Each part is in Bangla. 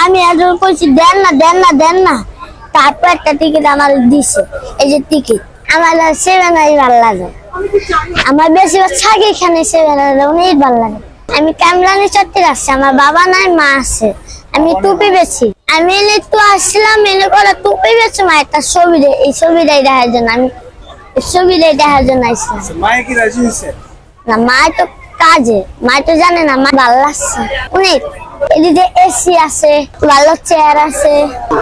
আমি একজন কইছি দেন না তারপর একটা টিকিট আমার দিছে। এই যে টিকিট আমার সেভেনাই ভালো লাগে। আমার বেশিরভাগ ছাগি এখানে সেভেনাই অনেক ভালো লাগে। আমি কামরানি চত্বরে আসছি, আমার বাবা নাই মা আছে। আমি টুপি বেছি, আমি এলে তো আসলাম এলে করে টুপি বেছি মা একটা ছবি এই ছবিটাই দেখার জন্য আমি ছবিটাই দেখার জন্য আসলাম। মায়ে কি রাজি হয়েছে? না মা তো কাজে, মা তো জানে না। মা ভালো লাগছে অনেক। এদিকে এসি আছে, ভালো চেয়ার আছে,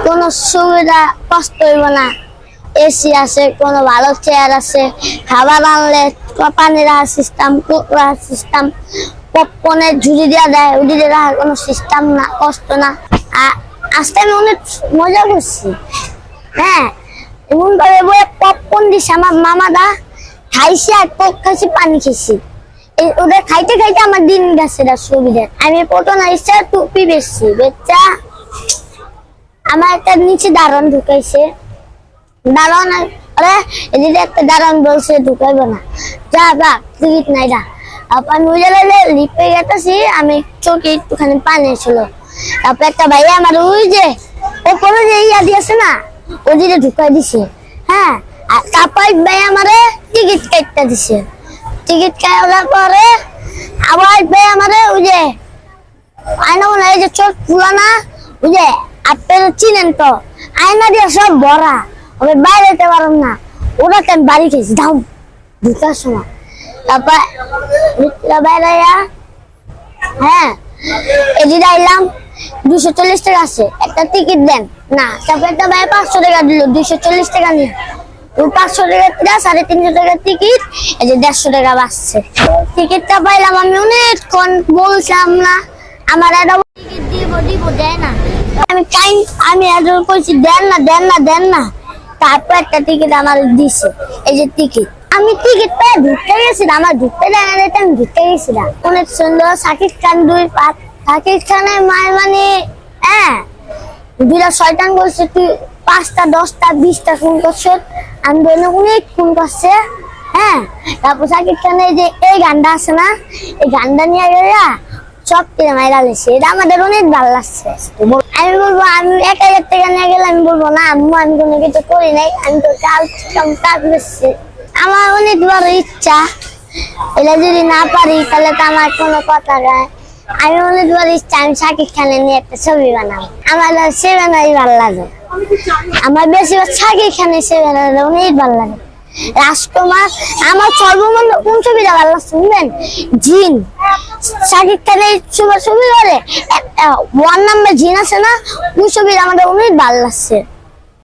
কোনো সুবিধা কষ্ট হইব না। এসি আছে, কোনো ভালো চেয়ার আছে, খাবার আনলে পানি রাখার সিস্টেম, কোক রাখার সিস্টেম, পপকর্নের ঝুড়ি দেওয়া দেয়, উড়ি দিয়ে রাখার কোনো সিস্টেম না, কষ্ট না। আজকে আমি অনেক মজা করছি। হ্যাঁ, এমন ভাবে বলে পপকর্ন দিছে আমার মামাদা, খাইছি আর কোক খাইছি, পানি খেয়েছি। ওদের খাইতে খাইতে আমার দিন গেছে সুবিধা। আমি পটন আইসা টুপি বেশি বেচা আমার একটা নিচে দারণ ঢুকাইছে। দারণ আরে এদিকে একটা দারণ বলছে ঢুকাইবো না, যা বা টিকিট নাই যা। আমি উজালে লিপে গেতেছি, আমি চোখে একটুখানি পানি ছিল। তারপর একটা ভাইয়া আমার ওই যে ওপরে যে ইয়া দিয়েছে না ওদিকে ঢুকাই দিছে। হ্যাঁ, আর তারপর ভাইয়া আমারে টিকিট কাটতে দিছে। টিকিট কাটার পরে আবার ভাই আমাদের ওই যে আয়না মনে হয় যে চোখ পুরানা ওই যে আপেল চিনেন তো, আয়না দিয়ে সব ভরা, আমি বাইরে যেতে পারলাম না। ওরা কেন বাড়ি খেয়েছি দাম ঢুকার সময়। তারপর বাইরে হ্যাঁ এদিকে আইলাম, 240 টাকা আছে, একটা টিকিট দেন না। তারপর একটা ভাই 500 টাকা দিল, 240 টাকা নিয়ে 500 টাকা 350 টাকা টিকিট, এই যে 150 টাকা বাঁচছে। টিকিটটা পাইলাম, আমি অনেকক্ষণ বলছিলাম না আমার একটা টিকিট দিব দেয় না। আমি একজন কইছি দেন না তারপর একটা টিকিট আমার দিছে। এই যে টিকিট আমি টিকিট পেয়ে ঢুকতে গেছিলাম, আমার ঢুকতে দেয় না, আমি ঢুকতে গেছিলাম। অনেক সুন্দর শাকিব খান 2 পাত, শাকিব খানের মায়ের মানে হ্যাঁ দুইটা শয়তান করছে, তুই 5টা 10টা 20টা খুন করছে, আন্দোলনে অনেক খুন করছে। হ্যাঁ, তারপর শাকিব খানের যে এই গানটা আছে না, এই গানটা নিয়ে গেলে সব কিনে মাইরা লেছে। এটা আমাদের অনেক ভালো লাগছে। আমি বলবো আমি 1000 টাকা নিয়ে গেলে আমি বলবো না আম্মু আমি কোনো কিছু করি নাই, আমি তো কাজ বেশি। আমার অনেক বড় ইচ্ছা, এটা যদি না পারি তাহলে তো আমার কোনো কথা নাই। আমি অনেক বড় ইচ্ছা আমি শাকিব খানের নিয়ে একটা ছবি বানাবো। আমার সেভেনাই ভালো লাগে। আমার বেশিরভাগ শাকিব খানের সেভেনাই অনেক ভালো লাগে। রাজকুমার আমার সর্বমন্দ কোন ছবিটা ভালো লাগছে শুনবেন? জিন, শাকিব খানের ছবি করে 1 নাম্বার জিন আছে না, ওই ছবিটা আমাদের অনেক ভালো লাগছে।